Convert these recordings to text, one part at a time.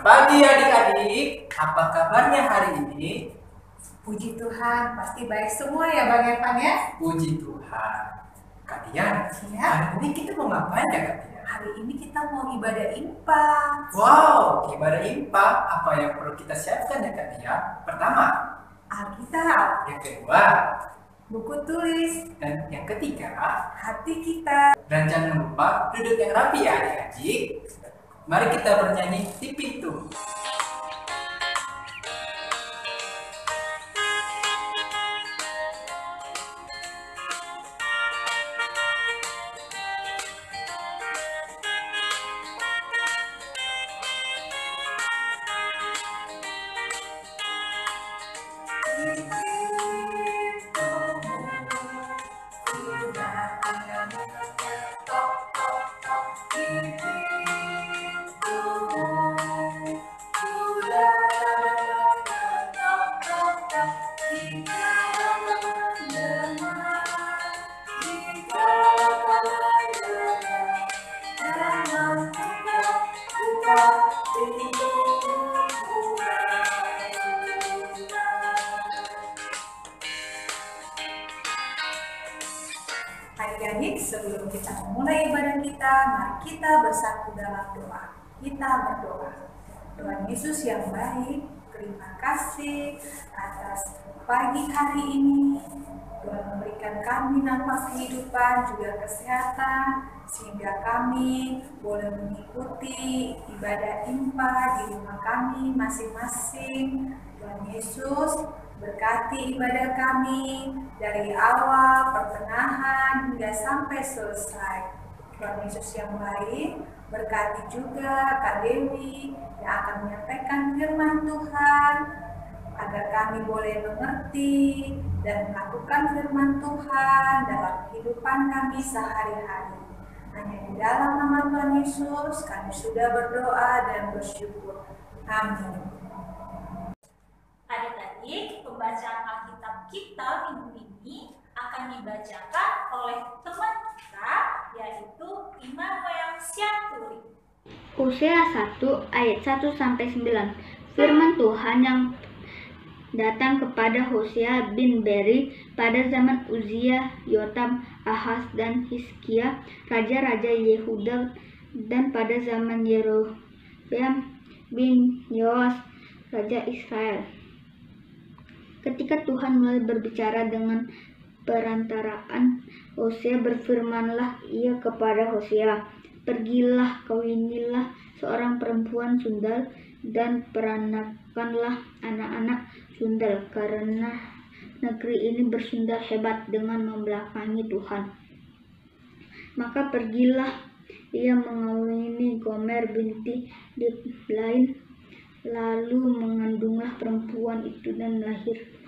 pagi adik-adik, apa kabarnya hari ini? Puji Tuhan, pasti baik semua ya Bang Evan ya? Puji Tuhan. Kak Dian, Ya. hari ini kita mau ngapain ya Kak Dian? Hari ini kita mau ibadah IMPA. Wow, ibadah IMPA, apa yang perlu kita siapkan ya Kak Dian? Pertama, Alkitab. yang kedua, Buku tulis. dan yang ketiga, Hati kita. dan jangan lupa duduk yang rapi ya adik-adik. Mari kita bernyanyi di pintu. Adik-adik, sebelum kita memulai ibadah kita, mari kita bersatu dalam doa. Kita berdoa. Tuhan Yesus yang baik, terima kasih atas pagi hari ini. Tuhan memberikan kami nafas kehidupan, juga kesehatan, sehingga kami boleh mengikuti ibadah IMPA di rumah kami masing-masing. Tuhan Yesus berkati ibadah kami dari awal, pertengahan, hingga sampai selesai. Tuhan Yesus yang baik, berkati juga Kak Dewi yang akan menyampaikan firman Tuhan, agar kami boleh mengerti dan melakukan firman Tuhan dalam kehidupan kami sehari-hari. Hanya di dalam nama Tuhan Yesus kami sudah berdoa dan bersyukur. Amin. Adik-adik, pembacaan Alkitab kita minggu ini akan dibacakan oleh teman kita, yaitu Immanuel Syanturi. Hosea 1 ayat 1-9. Firman Tuhan yang datang kepada Hosea bin Beri pada zaman Uzia, Yotam, Ahaz, dan Hizkia, raja-raja Yehuda, dan pada zaman Yerobeam bin Yoas, raja Israel. Ketika Tuhan mulai berbicara dengan perantaraan Hosea, berfirmanlah ia kepada Hosea, "Pergilah, kawinilah seorang perempuan sundal, dan peranakanlah anak-anak sundal, karena negeri ini bersundal hebat dengan membelakangi Tuhan." Maka pergilah ia mengawini Gomer binti Diblaim, lalu mengandunglah perempuan itu dan melahirkan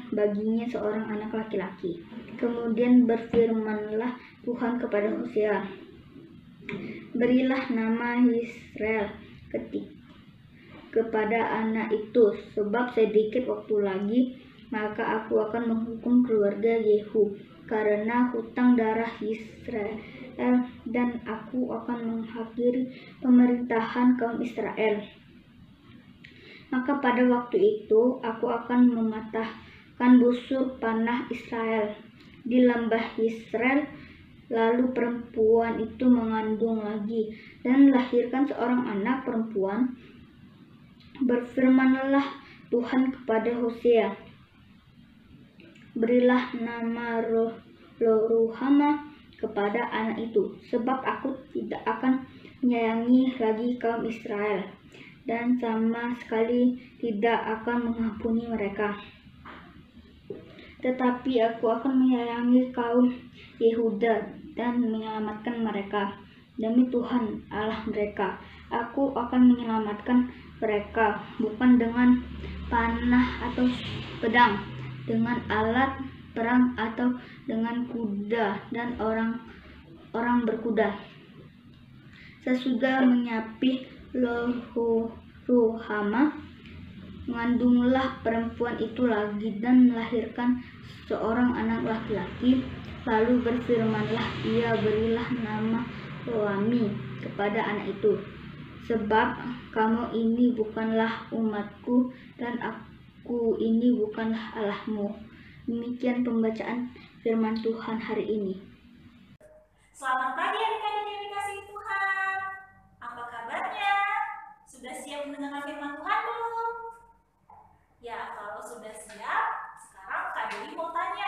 baginya seorang anak laki-laki. Kemudian berfirmanlah Tuhan kepada Hosea, "Berilah nama Israel kepada anak itu, sebab sedikit waktu lagi maka aku akan menghukum keluarga Yehu karena hutang darah Israel, dan aku akan mengakhiri pemerintahan kaum Israel. Maka pada waktu itu aku akan mematahkan busur panah Israel di lembah Israel." Lalu perempuan itu mengandung lagi dan melahirkan seorang anak perempuan. Berfirmanlah Tuhan kepada Hosea, "Berilah nama Loruhama kepada anak itu, sebab aku tidak akan menyayangi lagi kaum Israel, dan sama sekali tidak akan mengampuni mereka. Tetapi aku akan menyayangi kaum Yehuda dan menyelamatkan mereka. Demi Tuhan Allah mereka, aku akan menyelamatkan mereka, bukan dengan panah atau pedang, dengan alat perang atau dengan kuda dan orang berkuda." Sesudah menyapih Loruhama, mengandunglah perempuan itu lagi dan melahirkan seorang anak laki-laki. Lalu berfirmanlah ia, "Berilah nama Loami kepada anak itu, sebab kamu ini bukanlah umatku dan aku ini bukanlah Allahmu. Demikian pembacaan firman Tuhan hari ini. Selamat pagi adik-adik yang dikasihi Tuhan. Apa kabarnya? Sudah siap mendengar firman Tuhan belum? Ya, kalau sudah siap, sekarang Kak Dewi mau tanya.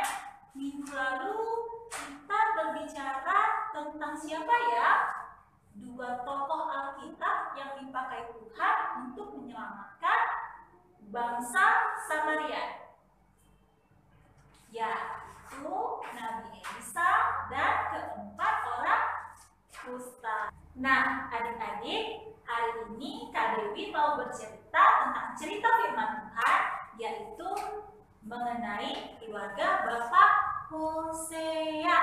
Minggu lalu kita berbicara tentang siapa ya? Dua tokoh Alkitab yang dipakai Tuhan untuk menyelamatkan bangsa Samaria. Ya, itu Nabi Elisa dan keempat orang kusta. Nah, adik-adik, hari ini Kak Dewi mau bercerita tentang cerita firman Tuhan, yaitu mengenai keluarga Bapak Hosea.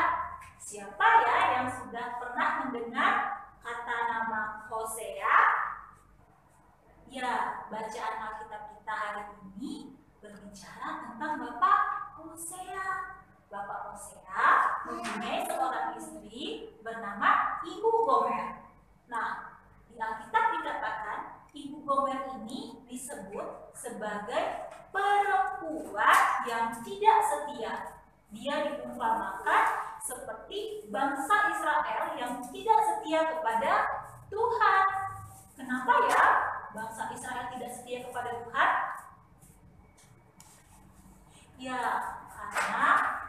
Siapa ya yang sudah pernah mendengar kata nama Hosea? Ya, bacaan Alkitab kita hari ini berbicara tentang Bapak Hosea. Bapak Hosea mempunyai seorang istri bernama Ibu Gomer. Nah, di Alkitab dikatakan Ibu Gomer ini disebut sebagai perempuan yang tidak setia. Dia diumpamakan seperti bangsa Israel yang tidak setia kepada Tuhan. Kenapa ya bangsa Israel tidak setia kepada Tuhan? Ya, karena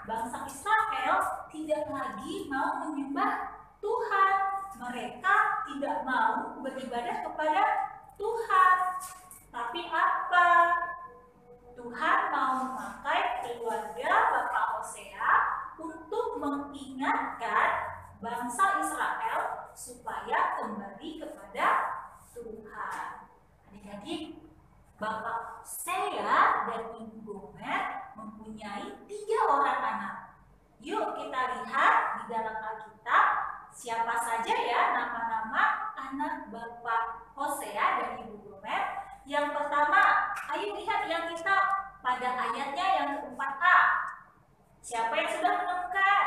bangsa Israel tidak lagi mau menyembah Tuhan. Mereka tidak mau beribadah kepada Tuhan. Tapi apa? Tuhan mau memakai keluarga Bapak Hosea untuk mengingatkan bangsa Israel supaya kembali kepada Tuhan. Adik-adik, Bapak Hosea dan Ibu Gomer mempunyai 3 orang anak. Yuk kita lihat di dalam Alkitab siapa saja ya nama-nama anak Bapak Hosea dan Ibu Gomer. Yang pertama, ayo lihat yang kita pada ayatnya yang ke-4a. Siapa yang sudah menemukan?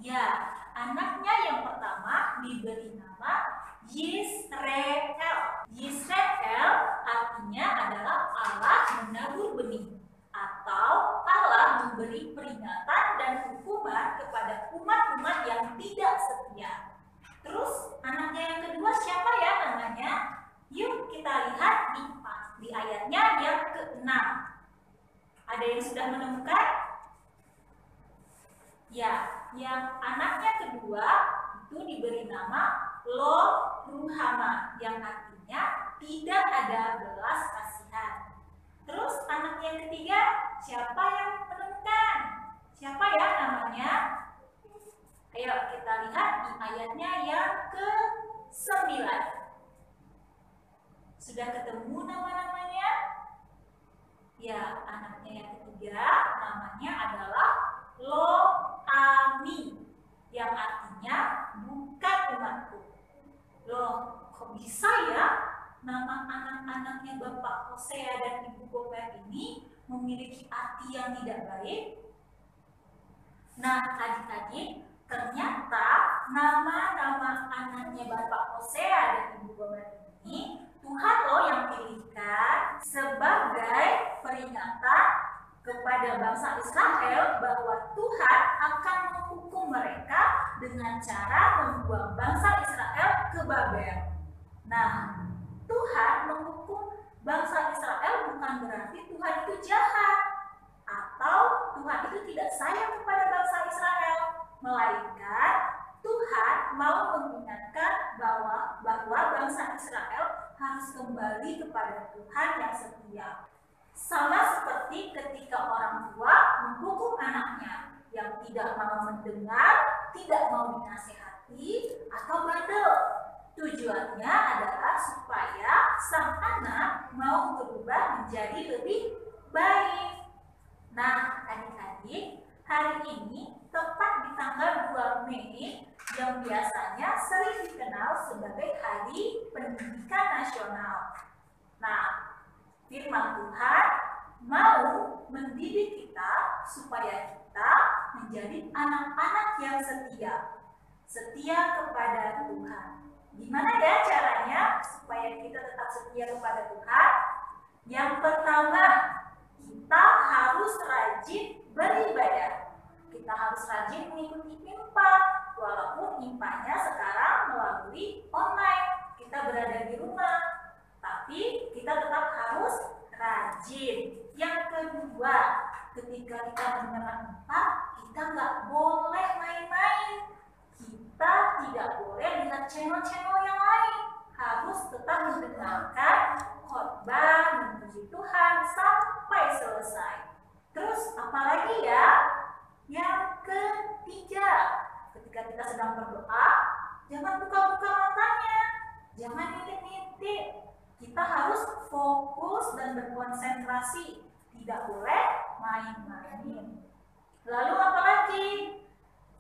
Ya, anaknya yang pertama diberi nama Yisrael. Yisrael artinya adalah Allah menabur benih atau Allah memberi peringatan dan hukuman kepada umat-umat yang tidak setia. Terus anaknya yang kedua siapa ya namanya? Yuk kita lihat di ayatnya yang ke-6. Ada yang sudah menemukan? Ya, yang anaknya kedua itu diberi nama Lo-Ruhama yang artinya tidak ada belas kasihan. Terus anak yang ketiga siapa yang menemukan? Siapa ya namanya? Ayo kita lihat di ayatnya yang ke-9. Sudah ketemu nama-namanya? Ya, anaknya yang ketiga namanya adalah Lo-Ami yang artinya bukan umatku. Loh, kok bisa ya nama anak-anaknya Bapak Hosea dan Ibu Gomer ini memiliki arti yang tidak baik? Nah, adik-adik, ternyata nama-nama anaknya Bapak Hosea dan Ibu Gomer ini Tuhan loh yang pilihkan sebagai peringatan kepada bangsa Israel bahwa Tuhan akan menghukum mereka dengan cara membuang bangsa Israel ke Babel. Nah, Tuhan menghukum bangsa Israel bukan berarti Tuhan itu jahat atau Tuhan itu tidak sayang kepada bangsa Israel, melainkan Tuhan mau mengingatkan bahwa bangsa Israel harus kembali kepada Tuhan yang setia. Sama seperti ketika orang tua menghukum anaknya yang tidak mau mendengar, tidak mau dinasehati, atau bandel. Tujuannya adalah supaya sang anak mau berubah menjadi lebih baik. Nah, adik-adik, hari ini tepat di tanggal 2 Mei yang biasanya sering dikenal sebagai Hari Pendidikan Nasional. Nah, firman Tuhan mau mendidik kita supaya kita menjadi anak-anak yang setia. setia kepada Tuhan. Gimana ya caranya supaya kita tetap setia kepada Tuhan? Yang pertama, kita harus rajin beribadah. Kita harus rajin mengikuti IMPA, walaupun IMPA-nya sekarang melalui online. Kita berada di rumah, tapi kita tetap harus rajin. Yang kedua, ketika kita mendengarkan IMPA, kita nggak boleh main-main. Kita tidak boleh lihat channel-channel yang lain. Harus tetap mendengarkan khotbah memuji Tuhan sampai selesai. Terus apalagi ya? Yang ketiga, ketika kita sedang berdoa, jangan buka-buka matanya, jangan ngintip-ngintip. Kita harus fokus dan berkonsentrasi, tidak boleh main-main. Lalu apalagi?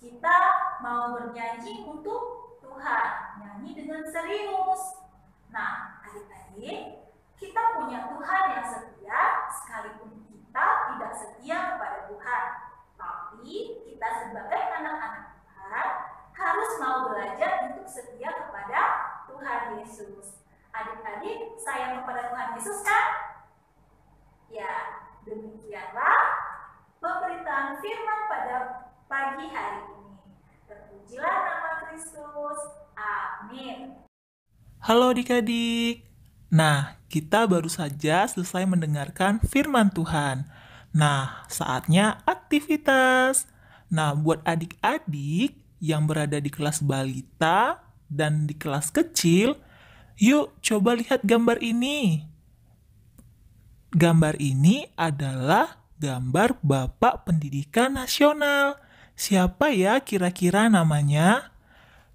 Kita mau bernyanyi untuk Tuhan, nyanyi dengan serius. Nah, adik-adik, kita punya Tuhan yang setia, sekalipun kita tidak setia kepada Tuhan. Tapi kita sebagai anak-anak Tuhan harus mau belajar untuk setia kepada Tuhan Yesus. Adik-adik sayang kepada Tuhan Yesus kan? Ya, demikianlah pemberitaan firman pada pagi hari ini. Terpujilah nama Kristus. Amin. Halo adik-adik. Nah, kita baru saja selesai mendengarkan firman Tuhan. Nah, saatnya aktivitas. Nah, buat adik-adik yang berada di kelas balita dan di kelas kecil, yuk coba lihat gambar ini. Gambar ini adalah gambar Bapak Pendidikan Nasional. Siapa ya kira-kira namanya?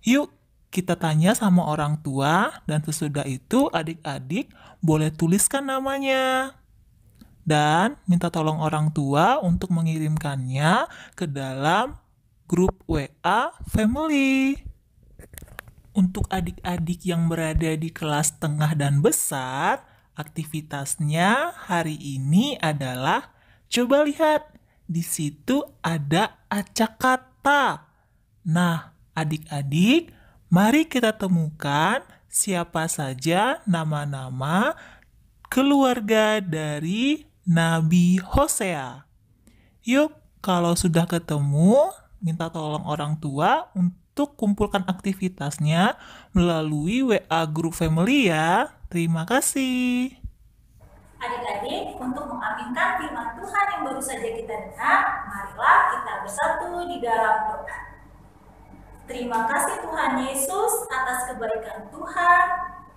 Yuk kita tanya sama orang tua dan sesudah itu adik-adik boleh tuliskan namanya. Dan minta tolong orang tua untuk mengirimkannya ke dalam grup WA Family. Untuk adik-adik yang berada di kelas tengah dan besar, aktivitasnya hari ini adalah coba lihat, di situ ada acak kata. Nah, adik-adik, mari kita temukan siapa saja nama-nama keluarga dari Nabi Hosea. Yuk, kalau sudah ketemu, minta tolong orang tua untuk kumpulkan aktivitasnya melalui WA grup family ya. Terima kasih. Adik-adik, untuk mengaminkan firman Tuhan yang baru saja kita dengar, marilah kita bersatu di dalam doa. Terima kasih Tuhan Yesus atas kebaikan Tuhan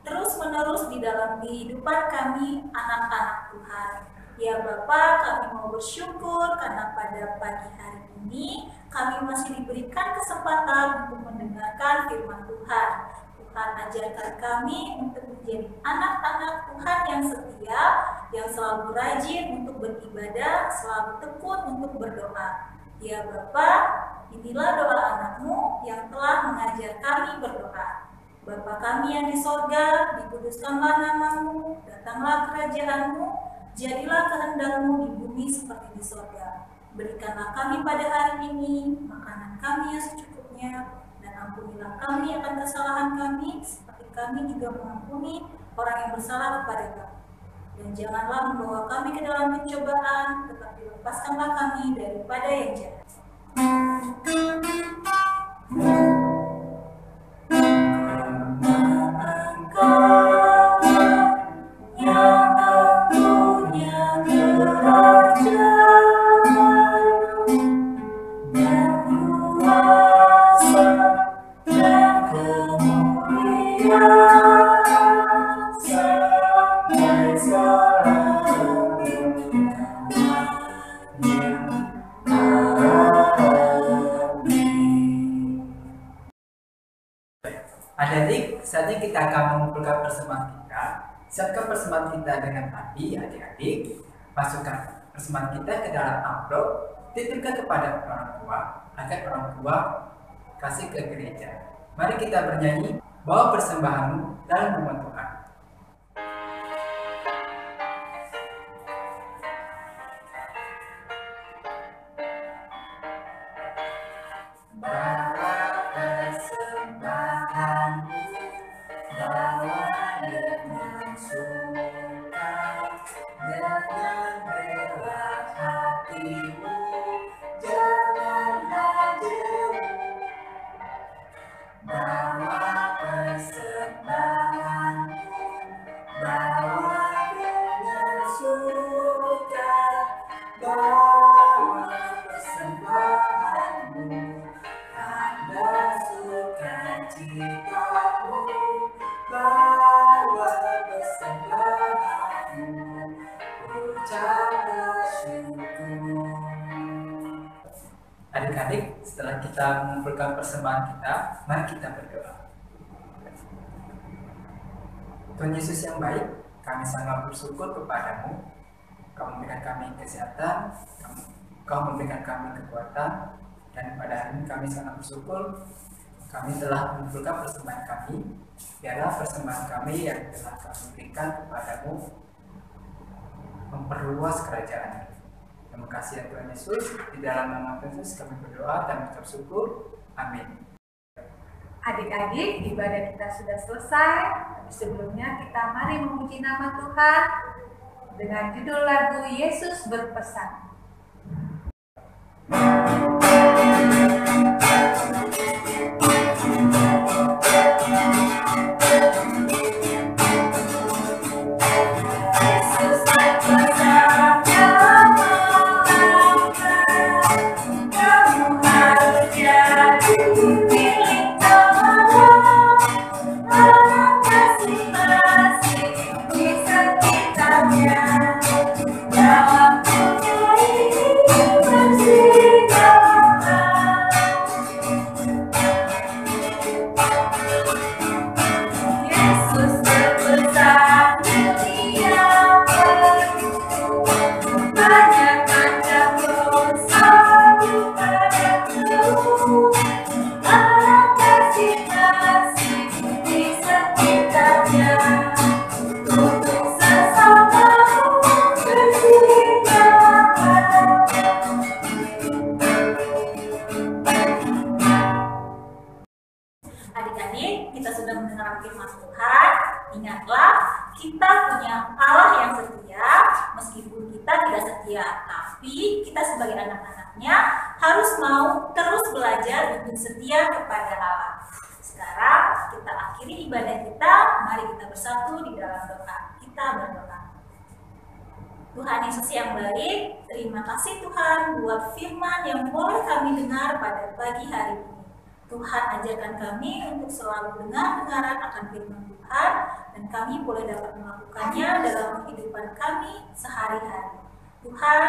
terus-menerus di dalam kehidupan kami anak-anak Tuhan. Ya Bapa, kami mau bersyukur karena pada pagi hari ini kami masih diberikan kesempatan untuk mendengarkan firman Tuhan. Tuhan ajarkan kami untuk menjadi anak-anak Tuhan yang setia, yang selalu rajin untuk beribadah, selalu tekun untuk berdoa. Ya Bapa, inilah doa anak-Mu yang telah mengajar kami berdoa. Bapa kami yang di sorga, dikuduskanlah nama-Mu, datanglah kerajaan-Mu, jadilah kehendak-Mu di bumi seperti di sorga. Berikanlah kami pada hari ini makanan kami yang secukupnya, dan ampunilah kami akan kesalahan kami, seperti kami juga mengampuni orang yang bersalah kepada kami. Dan janganlah membawa kami ke dalam pencobaan, tetapi lepaskanlah kami daripada yang jahat. Adik-adik, saatnya kita akan mengumpulkan persembahan kita. Siapkan persembahan kita dengan hati, adik-adik. Masukkan persembahan kita ke dalam amplop, titipkan kepada orang tua, agar orang tua kasih ke gereja. Mari kita bernyanyi, bawa persembahanmu dalam rumah Tuhan. Bawa persembahan Adik-adik, setelah kita mengumpulkan persembahan kita, mari kita berdoa. Tuhan Yesus yang baik, kami sangat bersyukur kepadamu. Kau memberikan kami kesehatan, Kau memberikan kami kekuatan, dan pada hari ini kami sangat bersyukur kami telah mengumpulkan persembahan kami. Biarlah persembahan kami yang telah kami berikan kepadamu memperluas kerajaan. Terima kasih ya Tuhan Yesus. Di dalam nama Tuhan Yesus kami berdoa dan mengucap syukur. Amin. Adik-adik, ibadah kita sudah selesai. Tapi sebelumnya kita mari memuji nama Tuhan dengan judul lagu Yesus Berpesan. Adik-adik, kita sudah mendengar firman Tuhan. Ingatlah, kita punya Allah yang setia, meskipun kita tidak setia, tapi kita sebagai anak-anaknya harus mau terus belajar untuk setia kepada Allah. Sekarang kita akhiri ibadah kita, mari kita bersatu di dalam doa. Kita berdoa. Tuhan Yesus yang baik, terima kasih Tuhan buat firman yang boleh kami dengar pada pagi hari ini. Tuhan ajarkan kami untuk selalu dengar-dengaran akan firman Tuhan, dan kami boleh dapat melakukannya dalam kehidupan kami sehari-hari. Tuhan,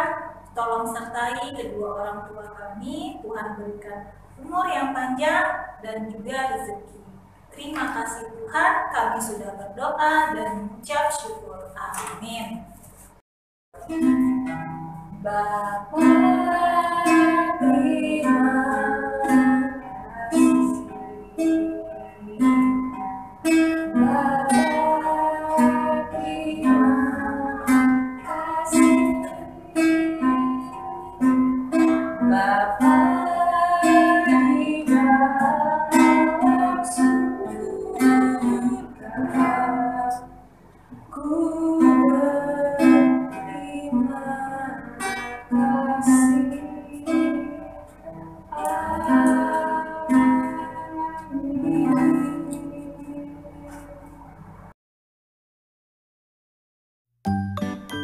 tolong sertai kedua orang tua kami. Tuhan berikan umur yang panjang dan juga rezeki. Terima kasih Tuhan, kami sudah berdoa dan mengucap syukur. Amin. Bapa, terima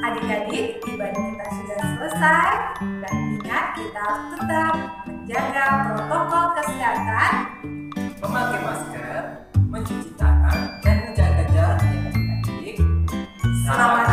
Adik-adik, ibadah kita sudah selesai, dan ingat kita harus tetap menjaga protokol kesehatan, Memakai masker, mencuci tangan, dan menjaga jarak dengan adik-adik. Selamat